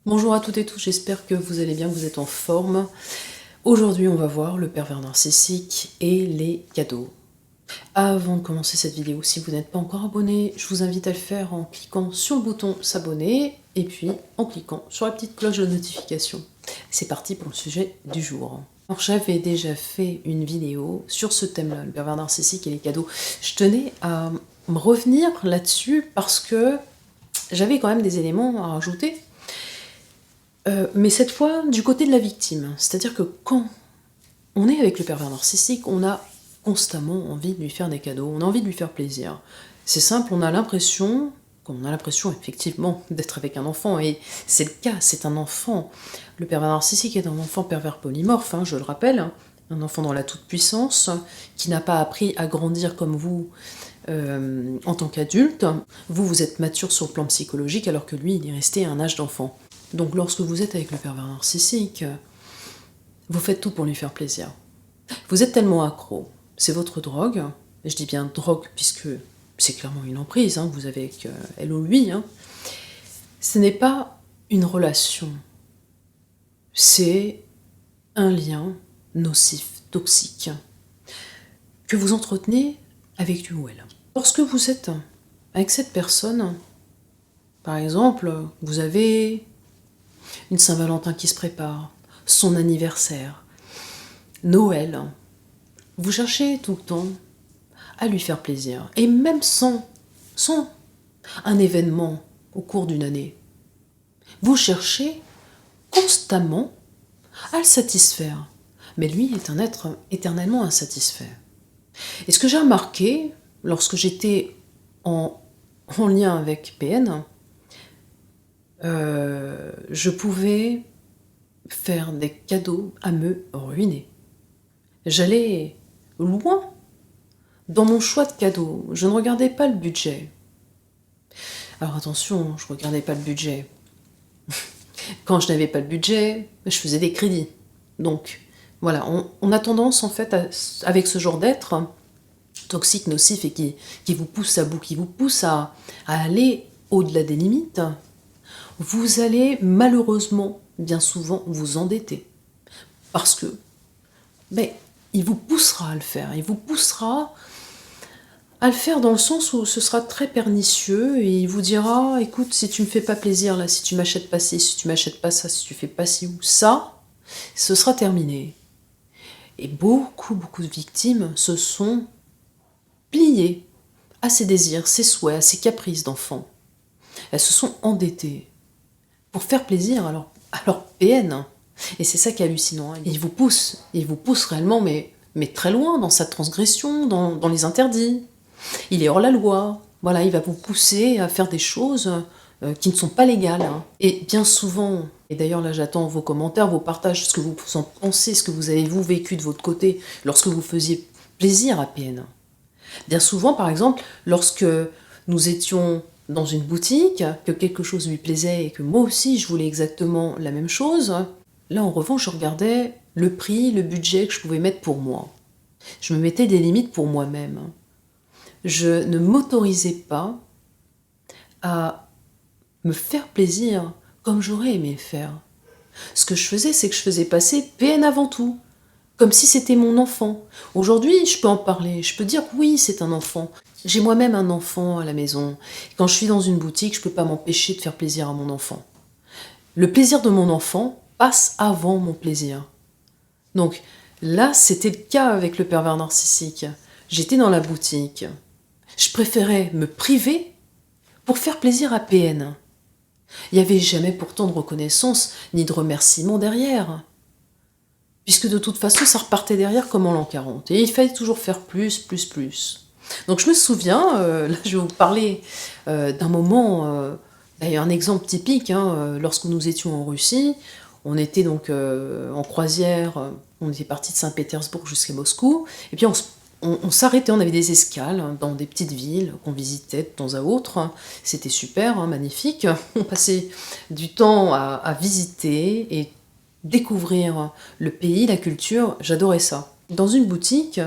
Bonjour à toutes et tous, j'espère que vous allez bien, que vous êtes en forme. Aujourd'hui, on va voir le pervers narcissique et les cadeaux. Avant de commencer cette vidéo, si vous n'êtes pas encore abonné, je vous invite à le faire en cliquant sur le bouton s'abonner et puis en cliquant sur la petite cloche de notification. C'est parti pour le sujet du jour. Alors, j'avais déjà fait une vidéo sur ce thème-là, le pervers narcissique et les cadeaux. Je tenais à me revenir là-dessus parce que j'avais quand même des éléments à rajouter. Mais cette fois, du côté de la victime. C'est-à-dire que quand on est avec le pervers narcissique, on a constamment envie de lui faire des cadeaux, on a envie de lui faire plaisir. C'est simple, on a l'impression effectivement d'être avec un enfant, et c'est le cas, c'est un enfant. Le pervers narcissique est un enfant pervers polymorphe, je le rappelle, un enfant dans la toute-puissance, qui n'a pas appris à grandir comme vous en tant qu'adulte. Vous êtes mature sur le plan psychologique, alors que lui, il est resté à un âge d'enfant. Donc lorsque vous êtes avec le pervers narcissique, vous faites tout pour lui faire plaisir. Vous êtes tellement accro, c'est votre drogue, et je dis bien drogue puisque c'est clairement une emprise que vous avez avec elle ou lui. Ce n'est pas une relation, c'est un lien nocif, toxique, que vous entretenez avec lui ou elle. Lorsque vous êtes avec cette personne, par exemple, vous avez une Saint-Valentin qui se prépare, son anniversaire, Noël. Vous cherchez tout le temps à lui faire plaisir. Et même sans un événement au cours d'une année, vous cherchez constamment à le satisfaire. Mais lui est un être éternellement insatisfait. Et ce que j'ai remarqué lorsque j'étais en lien avec PN, je pouvais faire des cadeaux à me ruiner. J'allais loin dans mon choix de cadeaux. Je ne regardais pas le budget. Alors attention, je ne regardais pas le budget. Quand je n'avais pas le budget, je faisais des crédits. Donc voilà, on a tendance en fait, avec ce genre d'être toxique, nocif et qui vous pousse à bout, qui vous pousse à aller au-delà des limites, vous allez malheureusement bien souvent vous endetter. Parce que il vous poussera à le faire, il vous poussera à le faire dans le sens où ce sera très pernicieux et il vous dira écoute, si tu me fais pas plaisir là, si tu m'achètes pas ci, si tu m'achètes pas ça, si tu fais pas ci ou ça, ce sera terminé. Et beaucoup de victimes se sont pliées à ses désirs, ses souhaits, à ses caprices d'enfant. Elles se sont endettées pour faire plaisir à leur PN. Et c'est ça qui est hallucinant. Il vous pousse réellement, mais très loin dans sa transgression, dans les interdits. Il est hors la loi. Voilà, il va vous pousser à faire des choses qui ne sont pas légales. Et bien souvent, et d'ailleurs là j'attends vos commentaires, vos partages, ce que vous en pensez, ce que vous avez vous vécu de votre côté lorsque vous faisiez plaisir à PN. Bien souvent, par exemple, lorsque nous étions dans une boutique, que quelque chose lui plaisait et que moi aussi je voulais exactement la même chose, là en revanche je regardais le prix, le budget que je pouvais mettre pour moi. Je me mettais des limites pour moi-même. Je ne m'autorisais pas à me faire plaisir comme j'aurais aimé le faire. Ce que je faisais, c'est que je faisais passer PN avant tout, comme si c'était mon enfant. Aujourd'hui, je peux en parler, je peux dire oui, c'est un enfant. J'ai moi-même un enfant à la maison. Quand je suis dans une boutique, je ne peux pas m'empêcher de faire plaisir à mon enfant. Le plaisir de mon enfant passe avant mon plaisir. Donc là, c'était le cas avec le pervers narcissique. J'étais dans la boutique. Je préférais me priver pour faire plaisir à PN. Il n'y avait jamais pourtant de reconnaissance ni de remerciement derrière. Puisque de toute façon, ça repartait derrière comme en l'an 40. Et il fallait toujours faire plus. Donc je me souviens, là je vais vous parler d'un moment, un exemple typique, lorsque nous étions en Russie, on était donc en croisière, on était parti de Saint-Pétersbourg jusqu'à Moscou, et puis on s'arrêtait, on avait des escales dans des petites villes qu'on visitait de temps à autre, c'était super, magnifique, on passait du temps à visiter et découvrir le pays, la culture, j'adorais ça. Dans une boutique,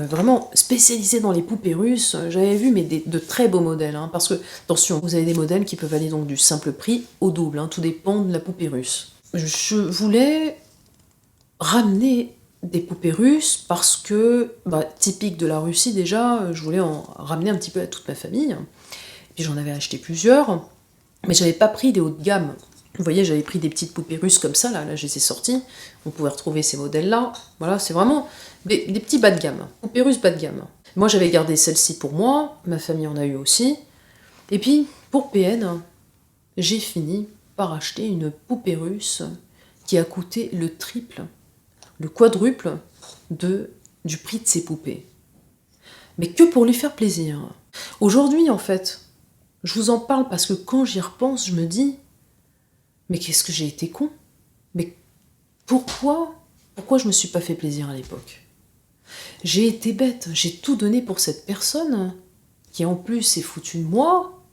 vraiment spécialisée dans les poupées russes. J'avais vu mais de très beaux modèles, hein, parce que, attention, vous avez des modèles qui peuvent aller donc du simple prix au double, hein, tout dépend de la poupée russe. Je voulais ramener des poupées russes parce que, typique de la Russie déjà, je voulais en ramener un petit peu à toute ma famille. Puis j'en avais acheté plusieurs, mais j'avais pas pris des hauts de gamme. Vous voyez, j'avais pris des petites poupées russes comme ça, là je les ai sorties. On pouvait retrouver ces modèles-là. Voilà, c'est vraiment des petits bas de gamme. Poupées russes bas de gamme. Moi, j'avais gardé celle-ci pour moi, ma famille en a eu aussi. Et puis, pour PN, j'ai fini par acheter une poupée russe qui a coûté le triple, le quadruple du prix de ses poupées. Mais que pour lui faire plaisir. Aujourd'hui, en fait, je vous en parle parce que quand j'y repense, je me dis, mais qu'est-ce que j'ai été con? Mais pourquoi je me suis pas fait plaisir à l'époque? J'ai été bête, j'ai tout donné pour cette personne qui en plus s'est foutue de moi,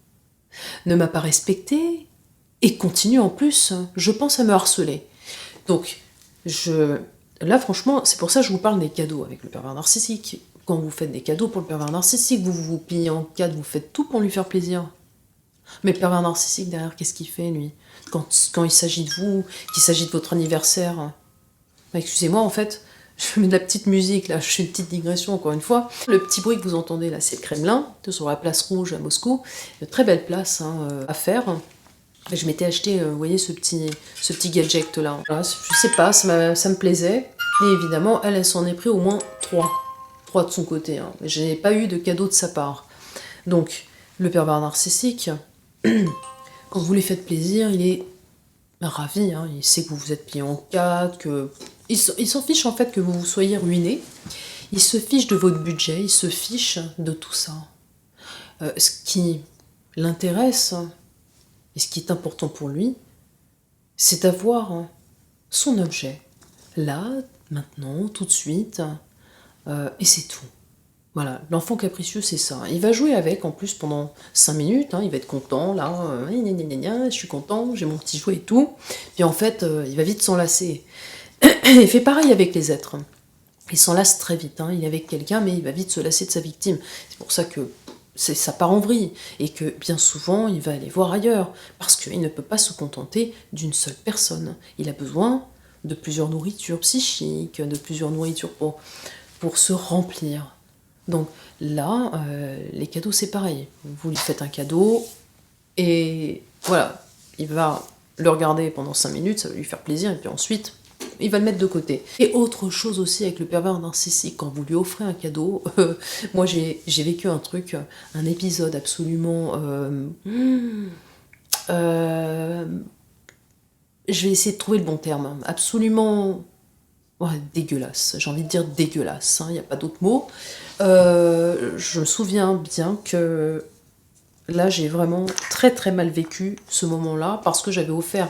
ne m'a pas respectée et continue en plus, je pense, à me harceler. Donc, là franchement, c'est pour ça que je vous parle des cadeaux avec le pervers narcissique. Quand vous faites des cadeaux pour le pervers narcissique, vous vous pliez en quatre, vous faites tout pour lui faire plaisir. Mais le pervers narcissique, derrière, qu'est-ce qu'il fait, lui? Quand il s'agit de vous, qu'il s'agit de votre anniversaire... Excusez-moi, en fait, je mets de la petite musique, là, je fais une petite digression, encore une fois. Le petit bruit que vous entendez, là, c'est le Kremlin, sur la place Rouge à Moscou. Une très belle place, hein, à faire. Et je m'étais acheté, vous voyez, ce petit gadget-là. Voilà, je sais pas, ça me plaisait. Et évidemment, elle s'en est pris au moins 3. 3 de son côté. Hein. Je n'ai pas eu de cadeau de sa part. Donc, le pervers narcissique, quand vous lui faites plaisir, il est ravi. Hein. Il sait que vous vous êtes plié en 4, que... Il s'en fiche, en fait, que vous soyez ruiné. Il se fiche de votre budget, il se fiche de tout ça. Ce qui l'intéresse, et ce qui est important pour lui, c'est d'avoir son objet, là, maintenant, tout de suite, et c'est tout. Voilà, l'enfant capricieux, c'est ça. Il va jouer avec, en plus, pendant 5 minutes, hein, il va être content, là, je suis content, j'ai mon petit jouet et tout. Puis en fait, il va vite s'enlacer. Il fait pareil avec les êtres. Il s'enlace très vite, hein. Il est avec quelqu'un, mais il va vite se lasser de sa victime. C'est pour ça que ça part en vrille, et que bien souvent, il va aller voir ailleurs, parce qu'il ne peut pas se contenter d'une seule personne. Il a besoin de plusieurs nourritures psychiques, de plusieurs nourritures pour se remplir. Donc là, les cadeaux, c'est pareil. Vous lui faites un cadeau, et voilà, il va le regarder pendant 5 minutes, ça va lui faire plaisir, et puis ensuite, il va le mettre de côté. Et autre chose aussi avec le pervers narcissique, quand vous lui offrez un cadeau, moi j'ai vécu un truc, un épisode absolument... je vais essayer de trouver le bon terme, hein, absolument... Ouais, dégueulasse, j'ai envie de dire dégueulasse, il n'y a pas d'autre mot. Je me souviens bien que là j'ai vraiment très très mal vécu ce moment-là, parce que j'avais offert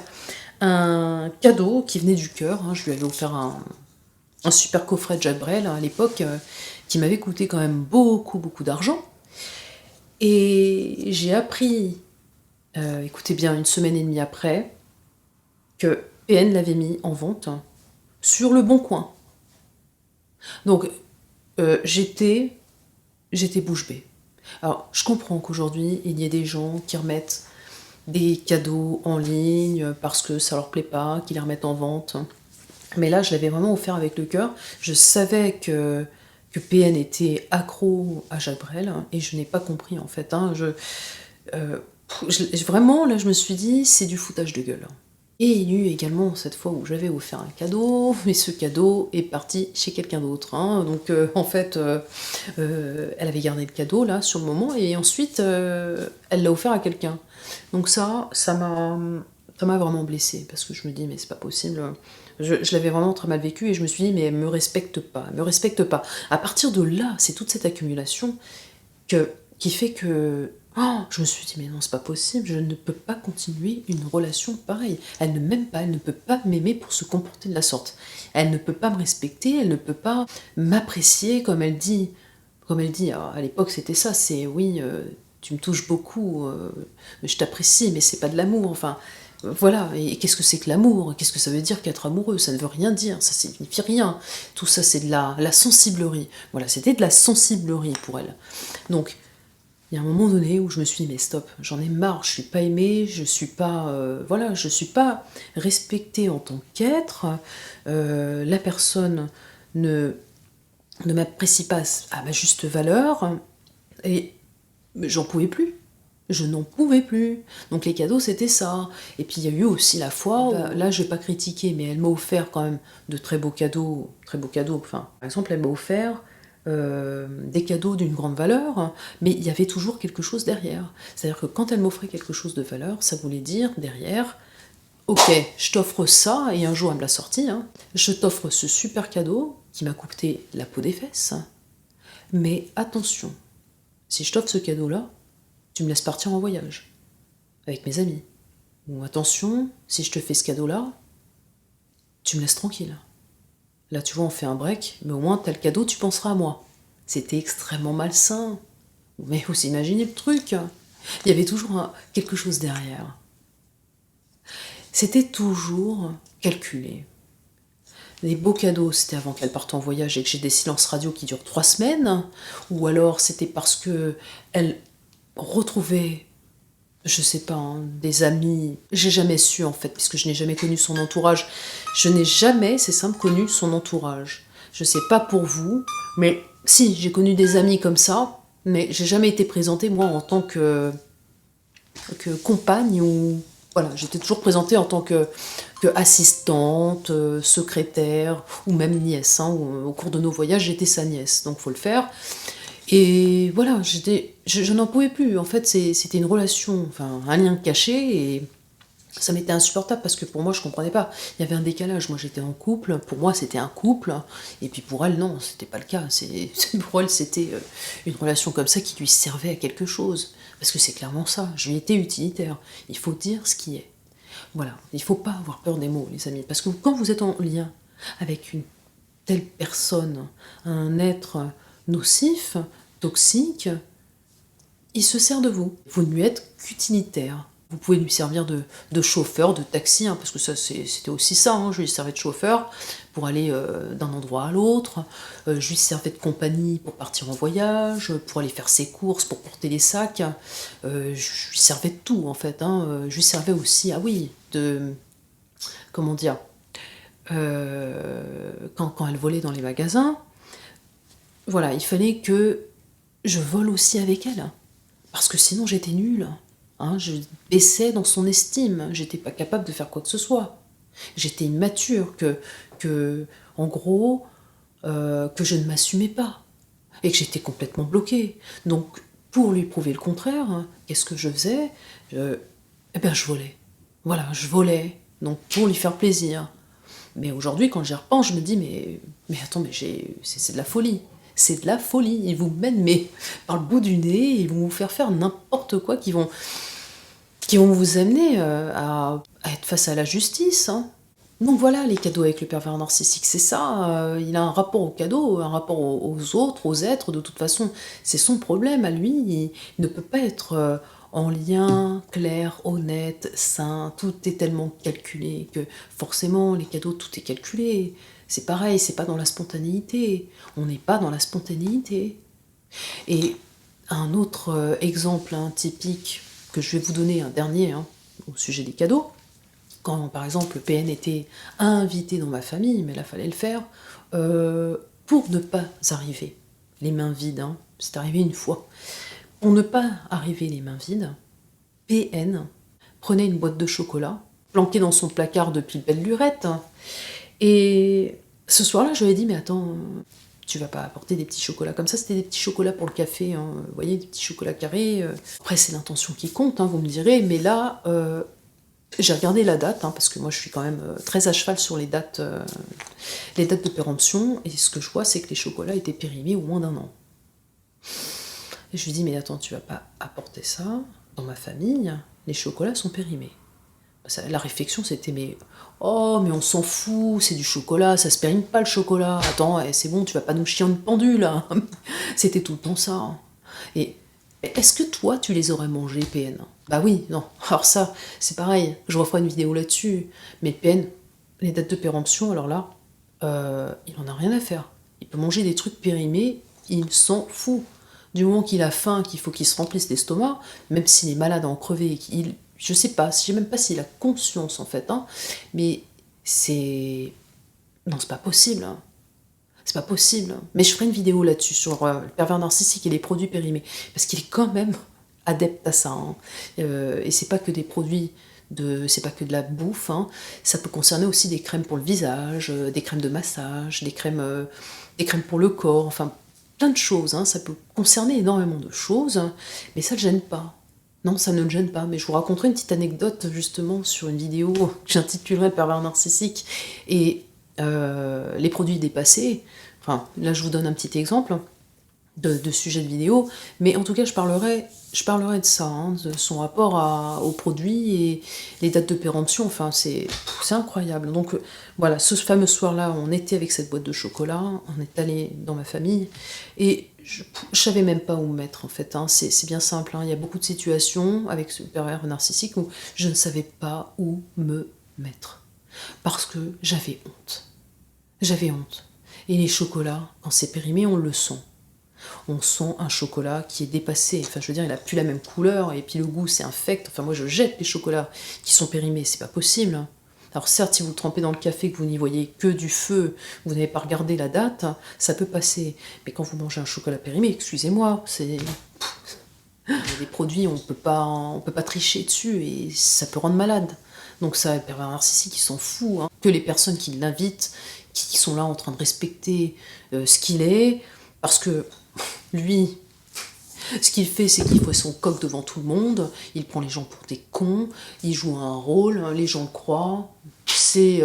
un cadeau qui venait du cœur, hein. Je lui avais offert un super coffret de Jacques Brel, hein, à l'époque, qui m'avait coûté quand même beaucoup d'argent. Et j'ai appris, écoutez bien, 1 semaine et demie après, que PN l'avait mis en vente sur le Bon Coin. Donc, j'étais bouche bée. Alors, je comprends qu'aujourd'hui, il y ait des gens qui remettent des cadeaux en ligne parce que ça leur plaît pas, qu'ils les remettent en vente. Mais là, je l'avais vraiment offert avec le cœur. Je savais que PN était accro à Jacques Brel, et je n'ai pas compris, en fait. Hein. Vraiment, là, je me suis dit, c'est du foutage de gueule. Et il y a eu également cette fois où j'avais offert un cadeau, mais ce cadeau est parti chez quelqu'un d'autre. Hein. Donc, en fait, elle avait gardé le cadeau, là, sur le moment, et ensuite, elle l'a offert à quelqu'un. Donc ça m'a vraiment blessée, parce que je me dis, mais c'est pas possible. Je l'avais vraiment très mal vécu, et je me suis dit, mais elle me respecte pas, elle me respecte pas. À partir de là, c'est toute cette accumulation qui fait que... Oh, je me suis dit, mais non, c'est pas possible, je ne peux pas continuer une relation pareille. Elle ne m'aime pas, elle ne peut pas m'aimer pour se comporter de la sorte. Elle ne peut pas me respecter, elle ne peut pas m'apprécier comme elle dit. Comme elle dit, alors, à l'époque c'était ça, c'est oui, tu me touches beaucoup, je t'apprécie, mais c'est pas de l'amour. Enfin, Voilà, et qu'est-ce que c'est que l'amour? Qu'est-ce que ça veut dire qu'être amoureux? Ça ne veut rien dire, ça signifie rien. Tout ça, c'est de la sensiblerie. Voilà, c'était de la sensiblerie pour elle. Donc, il y a un moment donné où je me suis dit, mais stop, j'en ai marre, je suis pas aimée, je suis pas, voilà, je suis pas respectée en tant qu'être, la personne ne, ne m'apprécie pas à ma juste valeur, et j'en pouvais plus. Je n'en pouvais plus. Donc les cadeaux, c'était ça. Et puis il y a eu aussi la fois où, là je vais pas critiquer, mais elle m'a offert quand même de très beaux cadeaux, enfin, par exemple, elle m'a offert des cadeaux d'une grande valeur, mais il y avait toujours quelque chose derrière. C'est-à-dire que quand elle m'offrait quelque chose de valeur, ça voulait dire derrière, ok, je t'offre ça, et un jour elle me l'a sorti, hein, je t'offre ce super cadeau qui m'a coûté la peau des fesses, mais attention, si je t'offre ce cadeau-là, tu me laisses partir en voyage avec mes amis. Ou attention, si je te fais ce cadeau-là, tu me laisses tranquille. Là, tu vois, on fait un break, mais au moins, t'as le cadeau, tu penseras à moi. C'était extrêmement malsain. Mais vous imaginez le truc. Il y avait toujours quelque chose derrière. C'était toujours calculé. Les beaux cadeaux, c'était avant qu'elle parte en voyage et que j'ai des silences radio qui durent 3 semaines, ou alors c'était parce que elle retrouvait, je sais pas, hein, des amis. J'ai jamais su en fait, puisque je n'ai jamais connu son entourage. Je n'ai jamais, c'est simple, connu son entourage. Je sais pas pour vous, mais si, j'ai connu des amis comme ça, mais j'ai jamais été présentée moi en tant que compagne, ou voilà, j'étais toujours présentée en tant que assistante, secrétaire, ou même nièce, hein, au cours de nos voyages, j'étais sa nièce, donc faut le faire. Et voilà, je n'en pouvais plus. En fait, c'était une relation, enfin un lien caché, et ça m'était insupportable parce que pour moi, je comprenais pas. Il y avait un décalage. Moi, j'étais en couple. Pour moi, c'était un couple, et puis pour elle, non, c'était pas le cas. Pour elle, c'était une relation comme ça qui lui servait à quelque chose. Parce que c'est clairement ça. Je lui étais utilitaire. Il faut dire ce qui est. Voilà. Il faut pas avoir peur des mots, les amis. Parce que quand vous êtes en lien avec une telle personne, un être nocif, toxique, il se sert de vous. Vous ne lui êtes qu'utilitaire. Vous pouvez lui servir de chauffeur, de taxi, hein, parce que ça c'était aussi ça, hein, je lui servais de chauffeur pour aller d'un endroit à l'autre, je lui servais de compagnie pour partir en voyage, pour aller faire ses courses, pour porter les sacs, je lui servais de tout en fait, hein. Je lui servais aussi, ah oui, comment dire, quand elle volait dans les magasins, voilà, il fallait que je vole aussi avec elle, parce que sinon j'étais nulle. Hein, je baissais dans son estime, j'étais pas capable de faire quoi que ce soit. J'étais immature, en gros, que je ne m'assumais pas, et que j'étais complètement bloquée. Donc, pour lui prouver le contraire, hein, qu'est-ce que je faisais? Eh ben, je volais. Voilà, je volais, donc pour lui faire plaisir. Mais aujourd'hui, quand j'y repense, je me dis, mais attends, mais c'est de la folie. C'est de la folie. Ils vous mènent mais, par le bout du nez, ils vont vous faire n'importe quoi, qui vont vous amener à être face à la justice. Hein. Donc voilà, les cadeaux avec le pervers narcissique, c'est ça. Il a un rapport aux cadeaux, un rapport aux autres, aux êtres. De toute façon, c'est son problème à lui. Il ne peut pas être en lien, clair, honnête, sain. Tout est tellement calculé que forcément, les cadeaux, tout est calculé. C'est pareil, c'est pas dans la spontanéité. On n'est pas dans la spontanéité. Et un autre exemple typique que je vais vous donner, un dernier, hein, au sujet des cadeaux. Quand, par exemple, le PN était invité dans ma famille, mais là, il fallait le faire, pour ne pas arriver les mains vides, hein, c'est arrivé une fois, pour ne pas arriver les mains vides, PN prenait une boîte de chocolat, planquée dans son placard depuis belle lurette, hein, et ce soir-là, je lui ai dit, mais attends, tu vas pas apporter des petits chocolats comme ça, c'était des petits chocolats pour le café, hein, vous voyez, des petits chocolats carrés. Après, c'est l'intention qui compte, hein, vous me direz, mais là, j'ai regardé la date, hein, parce que moi je suis quand même très à cheval sur les dates de péremption, et ce que je vois, c'est que les chocolats étaient périmés au moins d'1 an. Et je lui dis, mais attends, tu vas pas apporter ça dans ma famille, les chocolats sont périmés. La réflexion, c'était, mais oh, mais on s'en fout, c'est du chocolat, ça se périme pas le chocolat. Attends, c'est bon, tu vas pas nous chier une pendule. Hein. C'était tout le temps ça. Hein. Et Est-ce que toi, tu les aurais mangés, PN? Bah oui, non. Alors ça, c'est pareil, je referai une vidéo là-dessus. Mais PN, les dates de péremption, alors là, il en a rien à faire. Il peut manger des trucs périmés, il s'en fout. Du moment qu'il a faim, qu'il faut qu'il se remplisse l'estomac, même s'il est malade à en crever, je sais pas, je sais même pas s'il a conscience en fait, hein, mais c'est... Non, c'est pas possible. Hein. C'est pas possible. Mais je ferai une vidéo là-dessus, sur le pervers narcissique et les produits périmés. Parce qu'il est quand même adepte à ça. Hein. Et c'est pas que des produits, c'est pas que de la bouffe. Hein. Ça peut concerner aussi des crèmes pour le visage, des crèmes de massage, des crèmes pour le corps, enfin plein de choses. Hein. Ça peut concerner énormément de choses, mais ça ne le gêne pas. Non, ça ne le gêne pas. Mais je vous raconterai une petite anecdote justement sur une vidéo que j'intitulerai Le pervers narcissique et les produits dépassés. Enfin, là, je vous donne un petit exemple de sujet de vidéo, mais en tout cas, je parlerai de ça, hein, de son rapport aux produits et les dates de péremption. Enfin, c'est incroyable. Donc voilà, ce fameux soir-là, on était avec cette boîte de chocolat, on est allé dans ma famille, et je savais même pas où me mettre en fait. Hein. C'est bien simple. Hein. Il y a beaucoup de situations avec ce pervers narcissique où je ne savais pas où me mettre parce que j'avais honte. J'avais honte. Et les chocolats, quand c'est périmé, on le sent. On sent un chocolat qui est dépassé. Enfin, je veux dire, il n'a plus la même couleur, et puis le goût, c'est infect. Enfin, moi, je jette les chocolats qui sont périmés, c'est pas possible. Alors certes, si vous le trempez dans le café, que vous n'y voyez que du feu, vous n'avez pas regardé la date, ça peut passer. Mais quand vous mangez un chocolat périmé, excusez-moi, c'est... Il y a des produits, on peut pas tricher dessus, et ça peut rendre malade. Donc ça, le pervers narcissique, il s'en fout. Hein. Que les personnes qui l'invitent, qui sont là en train de respecter ce qu'il est, parce que lui, ce qu'il fait, c'est qu'il fait son coq devant tout le monde, il prend les gens pour des cons, il joue un rôle, les gens le croient, c'est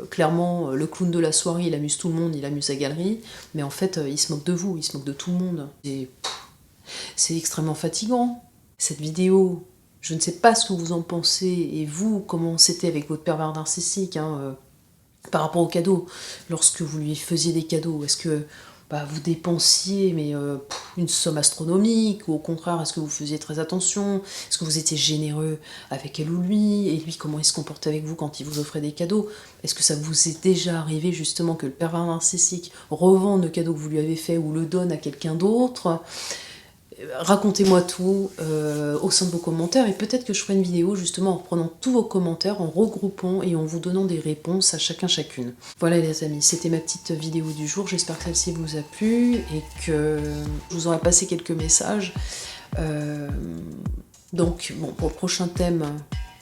clairement le clown de la soirée, il amuse tout le monde, il amuse la galerie, mais en fait, il se moque de vous, il se moque de tout le monde. C'est extrêmement fatigant. Cette vidéo, je ne sais pas ce que vous en pensez, et vous, comment c'était avec votre pervers narcissique, hein, par rapport aux cadeaux, lorsque vous lui faisiez des cadeaux, est-ce que vous dépensiez une somme astronomique, ou au contraire, est-ce que vous faisiez très attention, est-ce que vous étiez généreux avec elle ou lui, et lui, comment il se comportait avec vous quand il vous offrait des cadeaux? Est-ce que ça vous est déjà arrivé justement que le pervers narcissique revende le cadeau que vous lui avez fait ou le donne à quelqu'un d'autre? Racontez-moi tout au sein de vos commentaires, et peut-être que je ferai une vidéo justement en reprenant tous vos commentaires, en regroupant et en vous donnant des réponses à chacune. Voilà les amis, c'était ma petite vidéo du jour, j'espère que celle-ci vous a plu et que je vous aurai passé quelques messages. Donc bon, pour le prochain thème,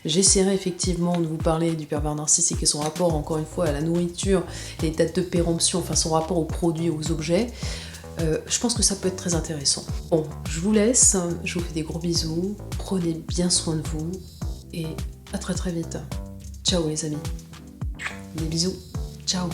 j'essaierai effectivement de vous parler du pervers narcissique et son rapport encore une fois à la nourriture, les dates de péremption, enfin son rapport aux produits, aux objets. Je pense que ça peut être très intéressant. Bon, je vous laisse, je vous fais des gros bisous, prenez bien soin de vous, et à très très vite. Ciao les amis. Des bisous, ciao.